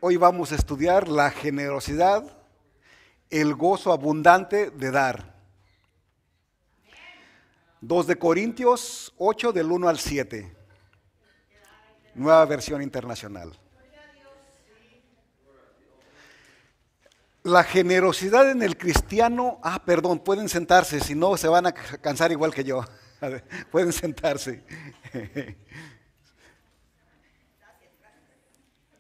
Hoy vamos a estudiar la generosidad, el gozo abundante de dar. 2 de Corintios 8 del 1 al 7. Nueva versión internacional. La generosidad en el cristiano, pueden sentarse, si no se van a cansar igual que yo. Pueden sentarse.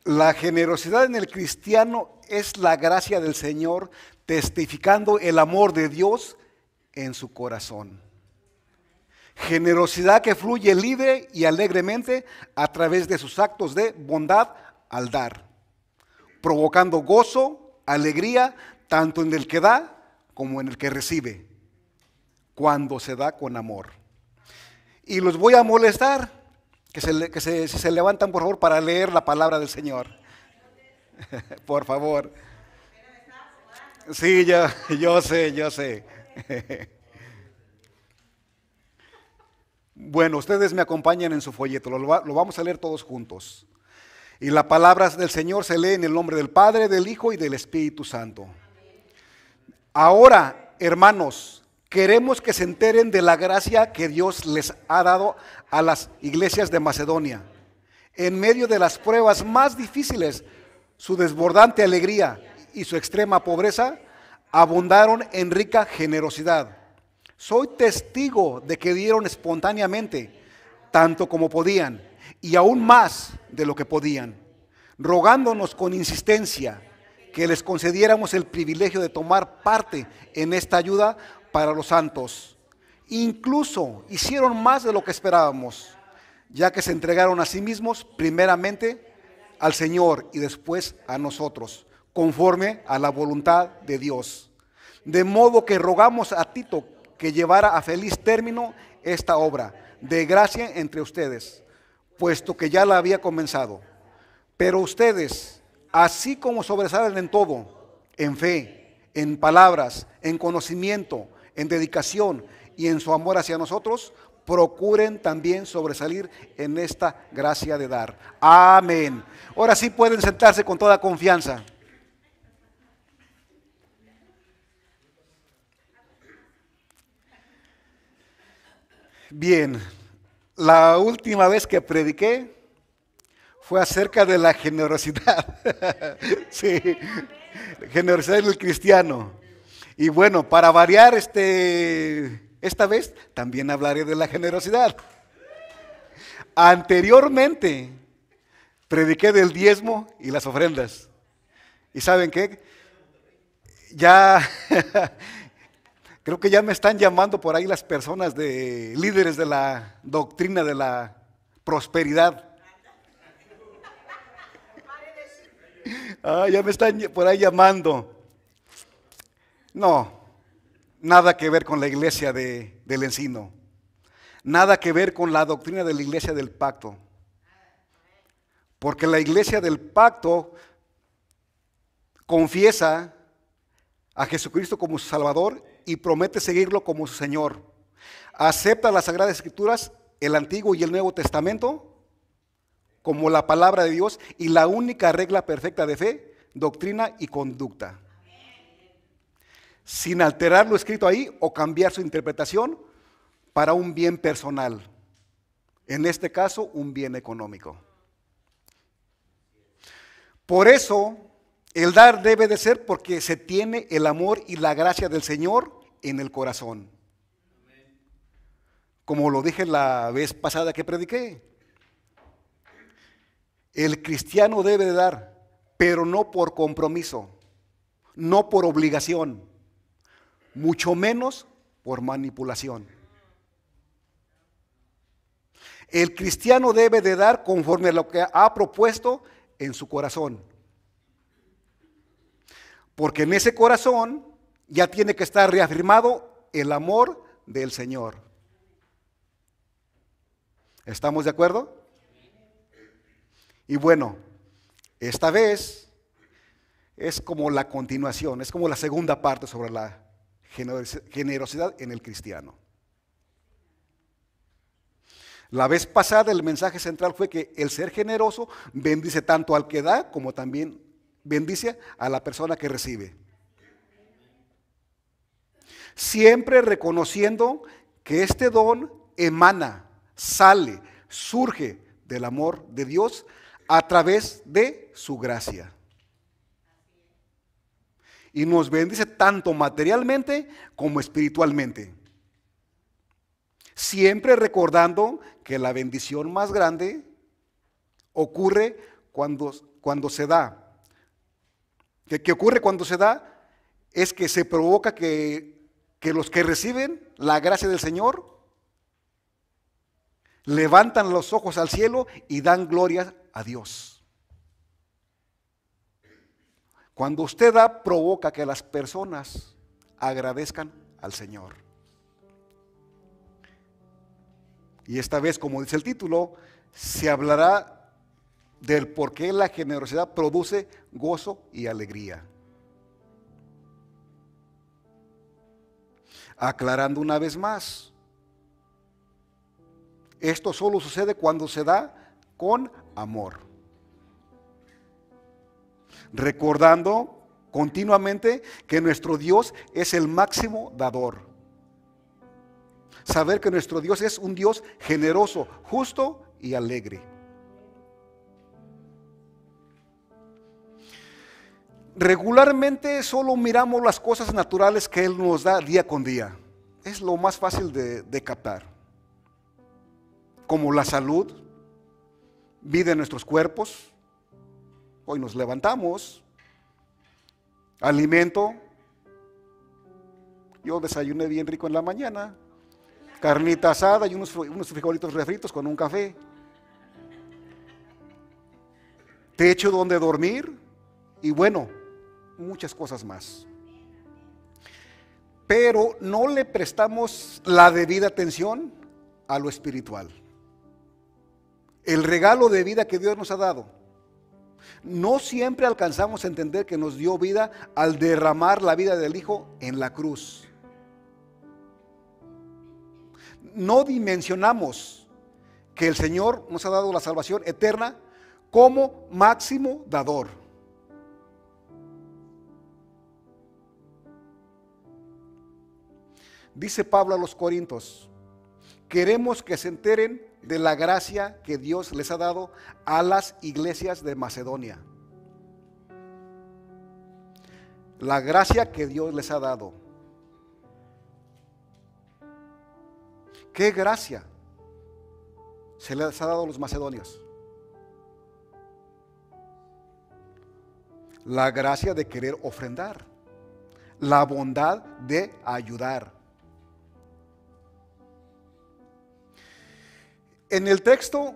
La generosidad en el cristiano es la gracia del Señor testificando el amor de Dios en su corazón. Generosidad que fluye libre y alegremente a través de sus actos de bondad al dar, provocando gozo, alegría, tanto en el que da como en el que recibe, cuando se da con amor. Y los voy a molestar. Si se levantan por favor para leer la palabra del Señor. Por favor. Sí, yo sé. Bueno, ustedes me acompañan en su folleto, lo vamos a leer todos juntos. Y la palabra del Señor se lee en el nombre del Padre, del Hijo y del Espíritu Santo. Ahora, hermanos, queremos que se enteren de la gracia que Dios les ha dado a las iglesias de Macedonia. En medio de las pruebas más difíciles, su desbordante alegría y su extrema pobreza abundaron en rica generosidad. Soy testigo de que dieron espontáneamente, tanto como podían, y aún más de lo que podían, rogándonos con insistencia que les concediéramos el privilegio de tomar parte en esta ayuda para los santos. Incluso hicieron más de lo que esperábamos, ya que se entregaron a sí mismos primeramente al Señor y después a nosotros, conforme a la voluntad de Dios. De modo que rogamos a Tito que llevara a feliz término esta obra de gracia entre ustedes, puesto que ya la había comenzado. Pero ustedes, así como sobresalen en todo, en fe, en palabras, en conocimiento, en dedicación y en su amor hacia nosotros, procuren también sobresalir en esta gracia de dar. Amén. Ahora sí pueden sentarse con toda confianza. Bien, la última vez que prediqué fue acerca de la generosidad. Sí, generosidad del cristiano. Y bueno, para variar esta vez también hablaré de la generosidad. Anteriormente prediqué del diezmo y las ofrendas. ¿Y saben qué? Ya creo que ya me están llamando por ahí las personas de líderes de la doctrina de la prosperidad. Ya me están por ahí llamando. No, nada que ver con la iglesia del Encino. Nada que ver con la doctrina de la iglesia del pacto. Porque la iglesia del pacto confiesa a Jesucristo como su Salvador y promete seguirlo como su Señor. Acepta las Sagradas Escrituras, el Antiguo y el Nuevo Testamento, como la palabra de Dios y la única regla perfecta de fe, doctrina y conducta. Sin alterar lo escrito ahí o cambiar su interpretación para un bien personal. En este caso, un bien económico. Por eso, el dar debe de ser porque se tiene el amor y la gracia del Señor en el corazón. Como lo dije la vez pasada que prediqué. El cristiano debe de dar, pero no por compromiso, no por obligación, mucho menos por manipulación. El cristiano debe de dar conforme a lo que ha propuesto en su corazón. Porque en ese corazón ya tiene que estar reafirmado el amor del Señor. ¿Estamos de acuerdo? Y bueno, esta vez es como la continuación, es como la segunda parte sobre la generosidad en el cristiano. La vez pasada el mensaje central fue que el ser generoso bendice tanto al que da como también bendice a la persona que recibe. Siempre reconociendo que este don emana, sale, surge del amor de Dios a través de su gracia. Y nos bendice tanto materialmente como espiritualmente. Siempre recordando que la bendición más grande ocurre cuando se da. ¿Qué ocurre cuando se da? Es que se provoca que los que reciben la gracia del Señor levantan los ojos al cielo y dan gloria a Dios. Cuando usted da, provoca que las personas agradezcan al Señor. Y esta vez, como dice el título, se hablará del por qué la generosidad produce gozo y alegría. Aclarando una vez más, esto solo sucede cuando se da con amor. Recordando continuamente que nuestro Dios es el máximo dador. Saber que nuestro Dios es un Dios generoso, justo y alegre. Regularmente solo miramos las cosas naturales que Él nos da día con día. Es lo más fácil de captar. Como la salud, vida en nuestros cuerpos. Hoy nos levantamos. Alimento. Yo desayuné bien rico en la mañana. Carnita asada y unos frijolitos refritos con un café. Techo donde dormir. Y bueno, muchas cosas más. Pero no le prestamos la debida atención a lo espiritual. El regalo de vida que Dios nos ha dado. No siempre alcanzamos a entender que nos dio vida al derramar la vida del Hijo en la cruz. No dimensionamos que el Señor nos ha dado la salvación eterna como máximo dador. Dice Pablo a los Corintios, queremos que se enteren de la gracia que Dios les ha dado a las iglesias de Macedonia. La gracia que Dios les ha dado. ¿Qué gracia se les ha dado a los macedonios? La gracia de querer ofrendar, la bondad de ayudar. En el texto,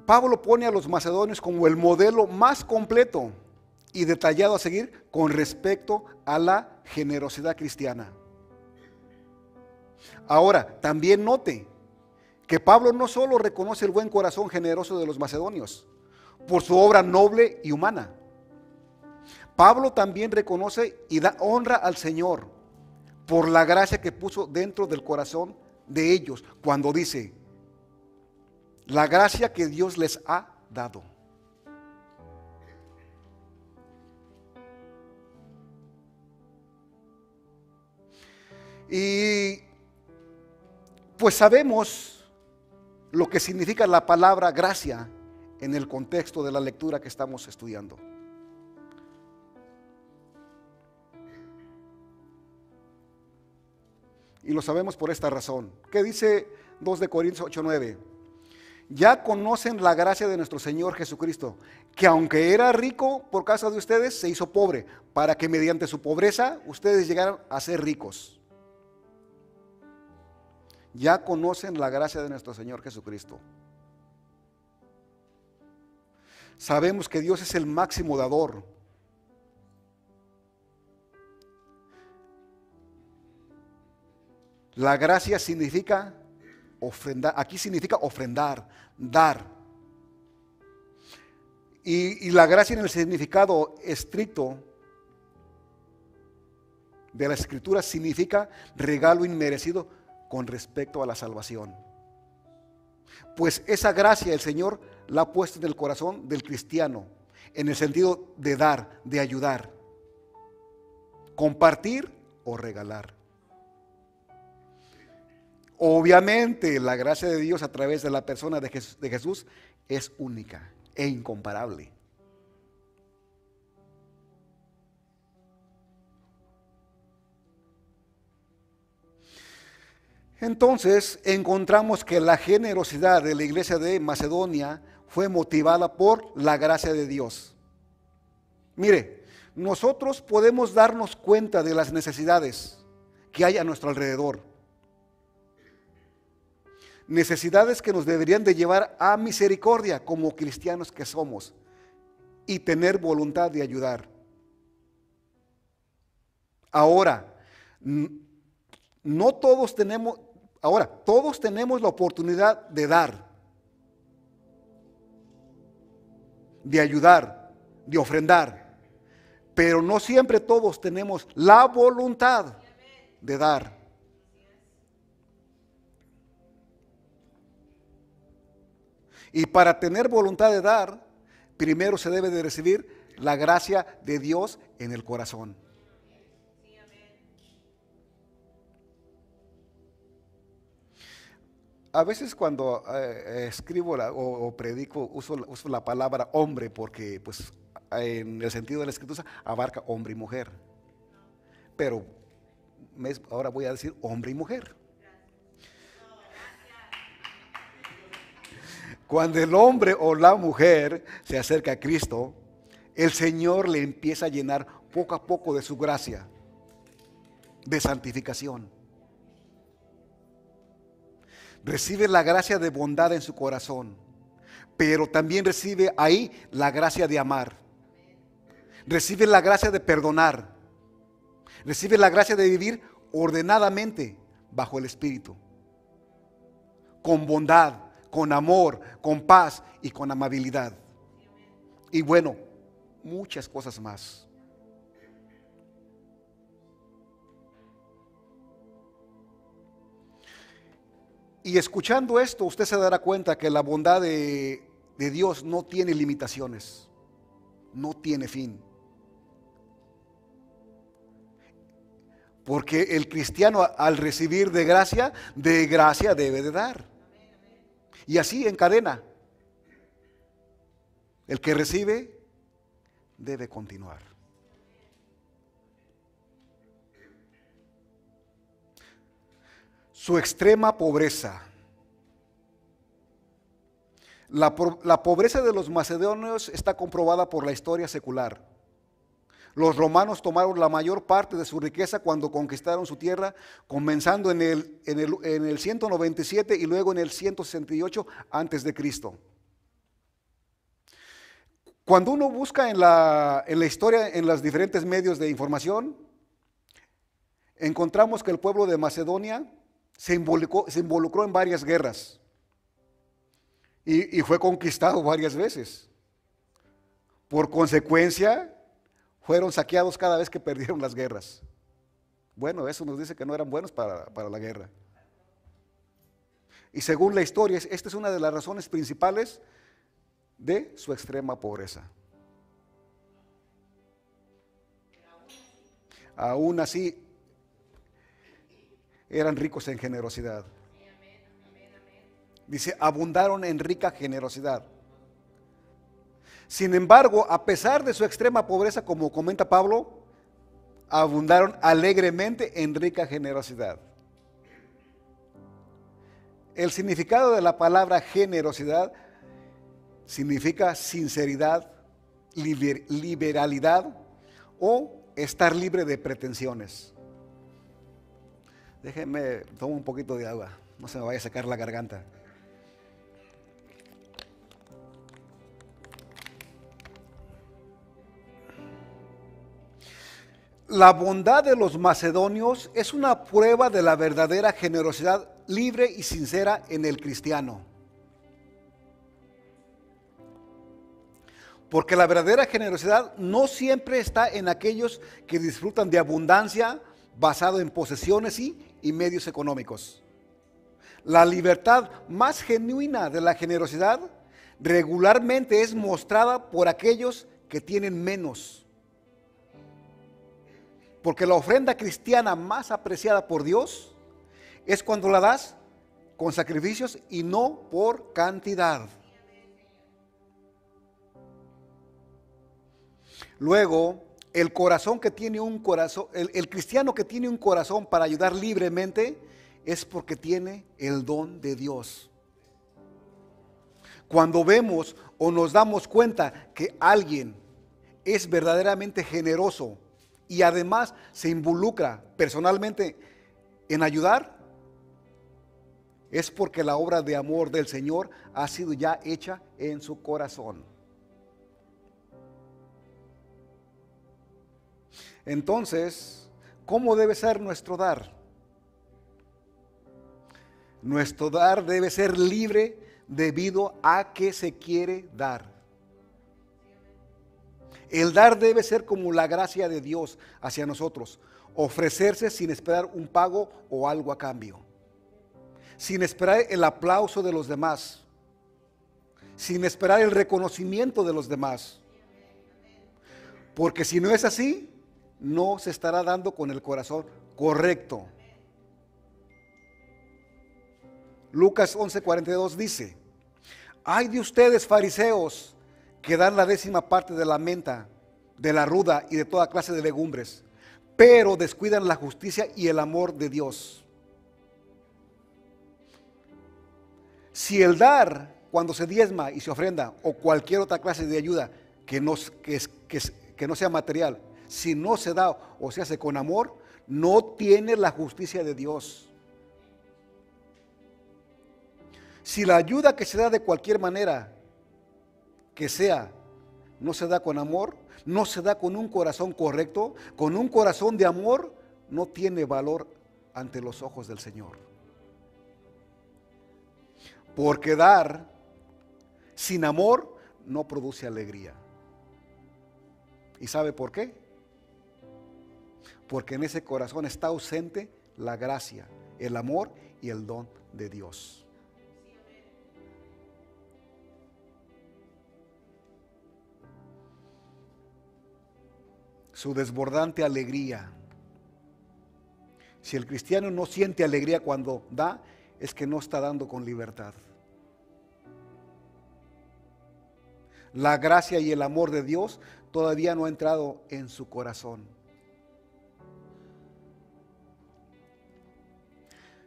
Pablo pone a los macedonios como el modelo más completo y detallado a seguir con respecto a la generosidad cristiana. Ahora, también note que Pablo no solo reconoce el buen corazón generoso de los macedonios por su obra noble y humana. Pablo también reconoce y da honra al Señor por la gracia que puso dentro del corazón de ellos cuando dice, la gracia que Dios les ha dado. Y pues sabemos lo que significa la palabra gracia en el contexto de la lectura que estamos estudiando. Y lo sabemos por esta razón. ¿Qué dice 2 de Corintios 8:9? Ya conocen la gracia de nuestro Señor Jesucristo, que aunque era rico por causa de ustedes, se hizo pobre, para que mediante su pobreza ustedes llegaran a ser ricos. Ya conocen la gracia de nuestro Señor Jesucristo. Sabemos que Dios es el máximo dador. La gracia significa ofrendar, aquí significa ofrendar, dar. Y la gracia en el significado estricto de la Escritura significa regalo inmerecido con respecto a la salvación. Pues esa gracia el Señor la ha puesto en el corazón del cristiano en el sentido de dar, de ayudar, compartir o regalar. Obviamente la gracia de Dios a través de la persona de Jesús es única e incomparable. Entonces encontramos que la generosidad de la iglesia de Macedonia fue motivada por la gracia de Dios. Mire, nosotros podemos darnos cuenta de las necesidades que hay a nuestro alrededor. Necesidades que nos deberían de llevar a misericordia como cristianos que somos y tener voluntad de ayudar. Ahora, no todos tenemos, todos tenemos la oportunidad de dar, de ayudar, de ofrendar, pero no siempre todos tenemos la voluntad de dar. Y para tener voluntad de dar, primero se debe de recibir la gracia de Dios en el corazón. A veces cuando escribo o predico uso la palabra hombre porque pues en el sentido de la escritura abarca hombre y mujer. Pero ahora voy a decir hombre y mujer. Cuando el hombre o la mujer se acerca a Cristo, el Señor le empieza a llenar poco a poco de su gracia, de santificación. Recibe la gracia de bondad en su corazón, pero también recibe ahí la gracia de amar. Recibe la gracia de perdonar. Recibe la gracia de vivir ordenadamente bajo el Espíritu, con bondad, con amor, con paz y con amabilidad. Y bueno, muchas cosas más. Y escuchando esto, usted se dará cuenta que la bondad de Dios no tiene limitaciones, no tiene fin. Porque el cristiano al recibir de gracia debe de dar. Y así en cadena. El que recibe debe continuar. Su extrema pobreza. La pobreza de los macedonios está comprobada por la historia secular. Los romanos tomaron la mayor parte de su riqueza cuando conquistaron su tierra, comenzando en el 197 y luego en el 168 antes de Cristo. Cuando uno busca en la historia, en los diferentes medios de información, encontramos que el pueblo de Macedonia se involucró en varias guerras y fue conquistado varias veces. Por consecuencia, fueron saqueados cada vez que perdieron las guerras. Bueno, eso nos dice que no eran buenos para la guerra. Y según la historia, esta es una de las razones principales de su extrema pobreza. Aún así, eran ricos en generosidad. Dice, abundaron en rica generosidad. Sin embargo, a pesar de su extrema pobreza, como comenta Pablo, abundaron alegremente en rica generosidad. El significado de la palabra generosidad significa sinceridad, liberalidad o estar libre de pretensiones. Déjenme tomar un poquito de agua, no se me vaya a secar la garganta. La bondad de los macedonios es una prueba de la verdadera generosidad libre y sincera en el cristiano. Porque la verdadera generosidad no siempre está en aquellos que disfrutan de abundancia basado en posesiones y medios económicos. La libertad más genuina de la generosidad regularmente es mostrada por aquellos que tienen menos. Porque la ofrenda cristiana más apreciada por Dios es cuando la das con sacrificios y no por cantidad. Luego, el corazón que tiene un corazón, el cristiano que tiene un corazón para ayudar libremente es porque tiene el don de Dios. Cuando vemos o nos damos cuenta que alguien es verdaderamente generoso y además se involucra personalmente en ayudar, es porque la obra de amor del Señor ha sido ya hecha en su corazón. Entonces, ¿cómo debe ser nuestro dar? Nuestro dar debe ser libre debido a que se quiere dar. El dar debe ser como la gracia de Dios hacia nosotros, ofrecerse sin esperar un pago o algo a cambio, sin esperar el aplauso de los demás, sin esperar el reconocimiento de los demás. Porque si no es así, no se estará dando con el corazón correcto. Lucas 11:42 dice: ay de ustedes, fariseos, que dan la 10ª parte de la menta, de la ruda y de toda clase de legumbres, pero descuidan la justicia y el amor de Dios. Si el dar, cuando se diezma y se ofrenda, o cualquier otra clase de ayuda que no sea material, si no se da o se hace con amor, no tiene la justicia de Dios. Si la ayuda que se da de cualquier manera que sea, no se da con amor, no se da con un corazón correcto, con un corazón de amor, no tiene valor ante los ojos del Señor. Porque dar sin amor no produce alegría. ¿Y sabe por qué? Porque en ese corazón está ausente la gracia, el amor y el don de Dios. Su desbordante alegría. Si el cristiano no siente alegría cuando da, es que no está dando con libertad. La gracia y el amor de Dios todavía no ha entrado en su corazón.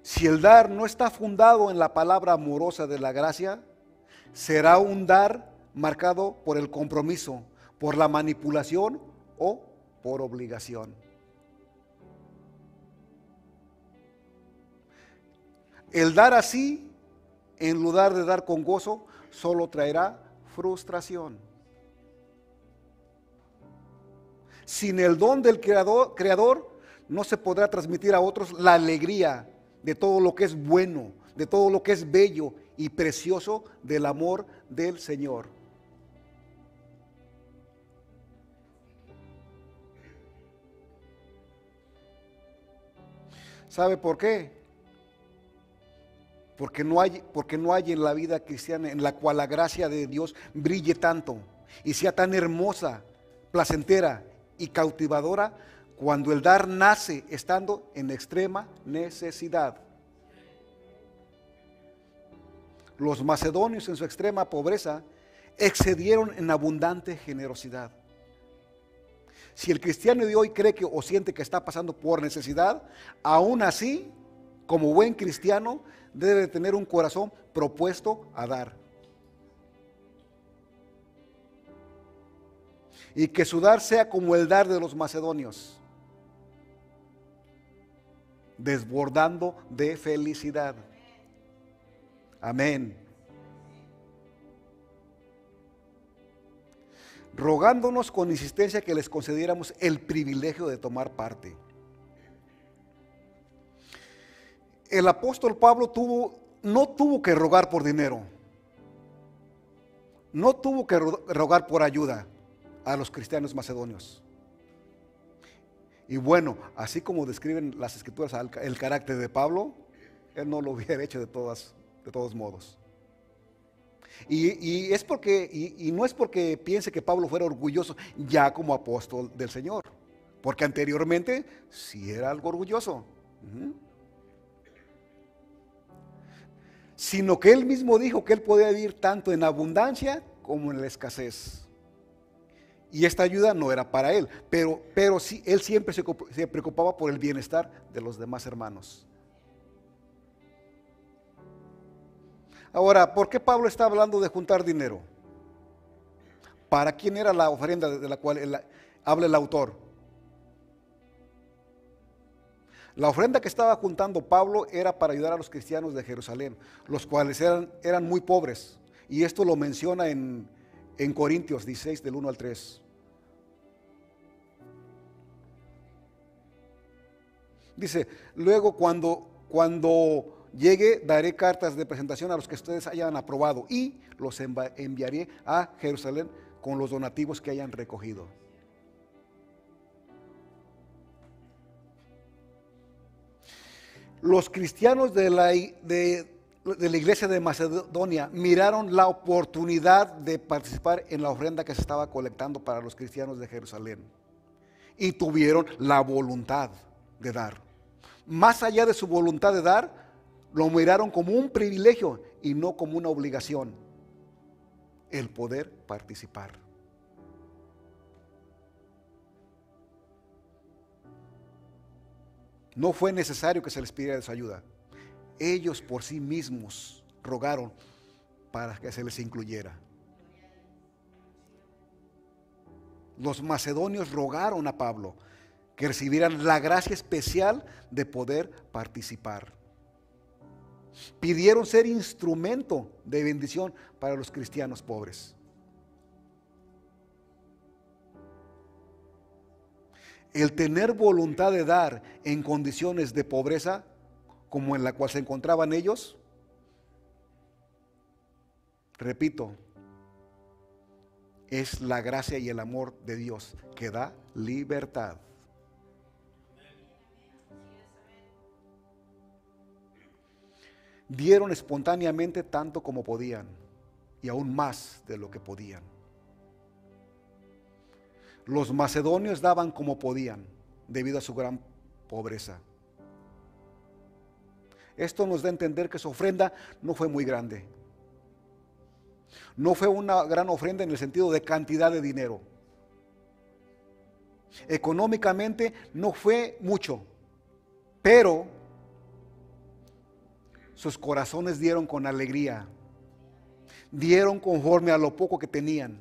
Si el dar no está fundado en la palabra amorosa de la gracia, será un dar marcado por el compromiso, por la manipulación o por obligación. El dar así, en lugar de dar con gozo, solo traerá frustración. Sin el don del creador, no se podrá transmitir a otros la alegría de todo lo que es bueno, de todo lo que es bello y precioso del amor del Señor. ¿Sabe por qué? Porque no hay en la vida cristiana en la cual la gracia de Dios brille tanto y sea tan hermosa, placentera y cautivadora cuando el dar nace estando en extrema necesidad. Los macedonios en su extrema pobreza excedieron en abundante generosidad. Si el cristiano de hoy cree que o siente que está pasando por necesidad, aún así, como buen cristiano, debe tener un corazón propuesto a dar. Y que su dar sea como el dar de los macedonios, desbordando de felicidad. Amén. Rogándonos con insistencia que les concediéramos el privilegio de tomar parte. El apóstol Pablo no tuvo que rogar por dinero, no tuvo que rogar por ayuda a los cristianos macedonios. Y bueno, así como describen las escrituras el carácter de Pablo, él no lo hubiera hecho de todos modos. Y es porque, y no es porque piense que Pablo fuera orgulloso ya como apóstol del Señor, porque anteriormente sí era algo orgulloso. Ujú. Sino que él mismo dijo que él podía vivir tanto en abundancia como en la escasez. Y esta ayuda no era para él, pero sí, él siempre se preocupaba por el bienestar de los demás hermanos. Ahora, ¿por qué Pablo está hablando de juntar dinero? ¿Para quién era la ofrenda de la cual habla el autor? La ofrenda que estaba juntando Pablo era para ayudar a los cristianos de Jerusalén, los cuales eran muy pobres. Y esto lo menciona en Corintios 16, del 1 al 3. Dice, luego cuando llegue, daré cartas de presentación a los que ustedes hayan aprobado y los enviaré a Jerusalén con los donativos que hayan recogido. Los cristianos de la iglesia de Macedonia miraron la oportunidad de participar en la ofrenda que se estaba colectando para los cristianos de Jerusalén y tuvieron la voluntad de dar. Más allá de su voluntad de dar, lo miraron como un privilegio y no como una obligación, el poder participar. No fue necesario que se les pidiera su ayuda. Ellos por sí mismos rogaron para que se les incluyera. Los macedonios rogaron a Pablo que recibieran la gracia especial de poder participar. Pidieron ser instrumento de bendición para los cristianos pobres. El tener voluntad de dar en condiciones de pobreza como en la cual se encontraban ellos, repito, es la gracia y el amor de Dios que da libertad. Dieron espontáneamente tanto como podían y aún más de lo que podían. Los macedonios daban como podían debido a su gran pobreza. Esto nos da a entender que su ofrenda no fue muy grande. No fue una gran ofrenda en el sentido de cantidad de dinero. Económicamente no fue mucho, pero sus corazones dieron con alegría. Dieron conforme a lo poco que tenían.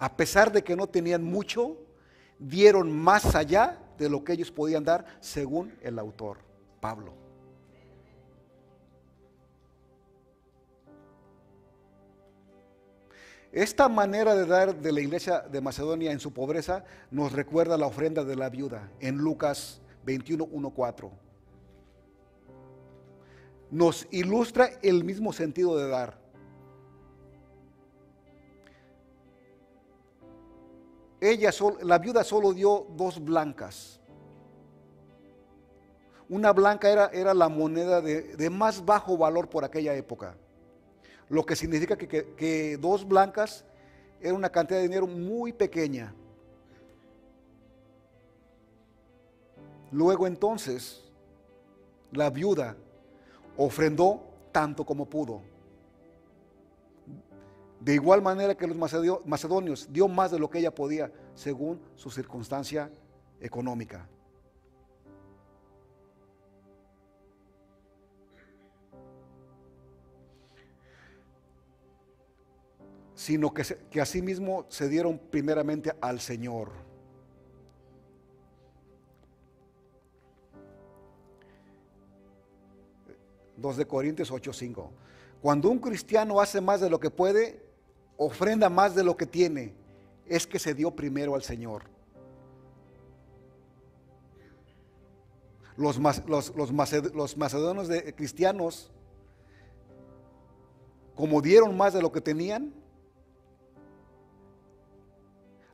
A pesar de que no tenían mucho, dieron más allá de lo que ellos podían dar, según el autor, Pablo. Esta manera de dar de la iglesia de Macedonia en su pobreza nos recuerda la ofrenda de la viuda en Lucas 21, 1-4. Nos ilustra el mismo sentido de dar. La viuda solo dio 2 blancas. Una blanca era la moneda de más bajo valor por aquella época. Lo que significa que 2 blancas era una cantidad de dinero muy pequeña. Luego entonces, la viuda ofrendó tanto como pudo. De igual manera que los macedonios, dio más de lo que ella podía según su circunstancia económica. Sino que asimismo se dieron primeramente al Señor. De Corintios 8:5. Cuando un cristiano hace más de lo que puede, ofrenda más de lo que tiene, es que se dio primero al Señor. Los macedonios cristianos, como dieron más de lo que tenían,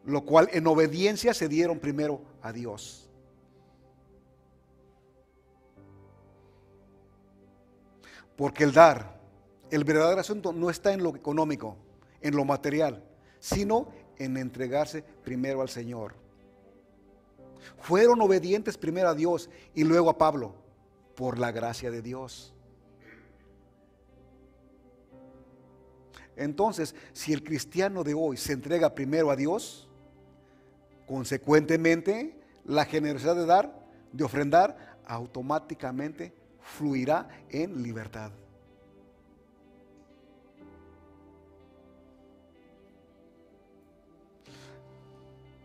lo cual en obediencia se dieron primero a Dios. Porque el dar, el verdadero asunto no está en lo económico, en lo material, sino en entregarse primero al Señor. Fueron obedientes primero a Dios y luego a Pablo, por la gracia de Dios. Entonces, si el cristiano de hoy se entrega primero a Dios, consecuentemente, la generosidad de dar, de ofrendar, automáticamente fluirá en libertad.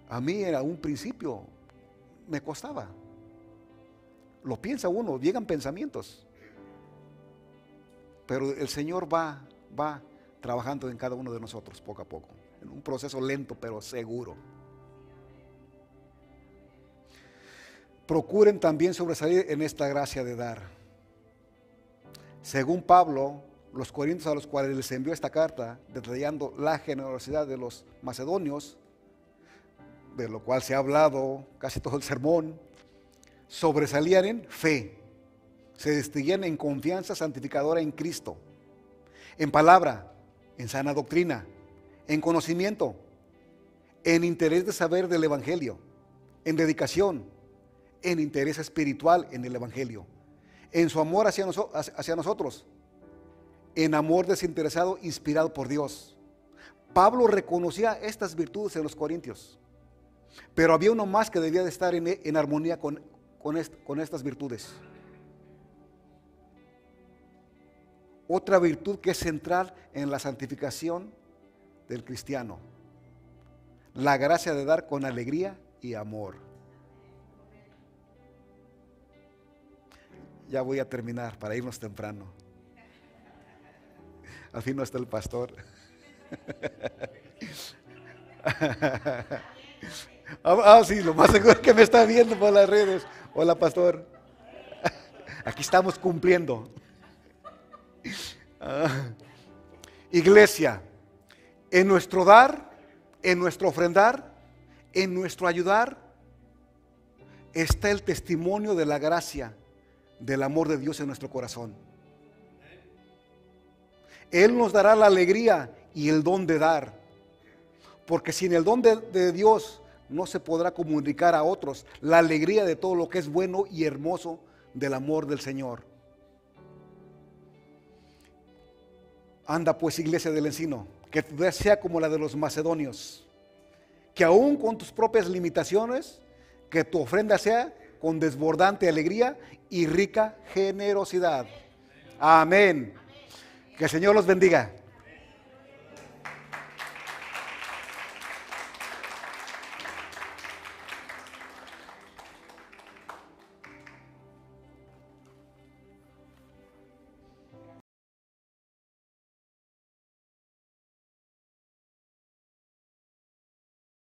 A mí era un principio, me costaba. Lo piensa uno, llegan pensamientos. Pero el Señor va trabajando en cada uno de nosotros poco a poco, en un proceso lento pero seguro. Procuren también sobresalir en esta gracia de dar. Según Pablo, los corintios a los cuales les envió esta carta, detallando la generosidad de los macedonios, de lo cual se ha hablado casi todo el sermón, sobresalían en fe, se distinguían en confianza santificadora en Cristo, en palabra, en sana doctrina, en conocimiento, en interés de saber del Evangelio, en dedicación, en interés espiritual en el Evangelio, en su amor hacia nosotros, en amor desinteresado inspirado por Dios. Pablo reconocía estas virtudes en los corintios, pero había uno más que debía de estar en armonía con estas virtudes. Otra virtud que es central en la santificación del cristiano: la gracia de dar con alegría y amor. Ya voy a terminar para irnos temprano. Al fin no está el pastor. Sí, lo más seguro es que me está viendo por las redes. Hola, pastor. Aquí estamos cumpliendo. Iglesia, en nuestro dar, en nuestro ofrendar, en nuestro ayudar, está el testimonio de la gracia, del amor de Dios en nuestro corazón. Él nos dará la alegría y el don de dar, porque sin el don de Dios no se podrá comunicar a otros la alegría de todo lo que es bueno y hermoso del amor del Señor. Anda pues, iglesia del Encino, que tu vida sea como la de los macedonios, que aún con tus propias limitaciones, que tu ofrenda sea con desbordante alegría y rica generosidad. Amén. Que el Señor los bendiga.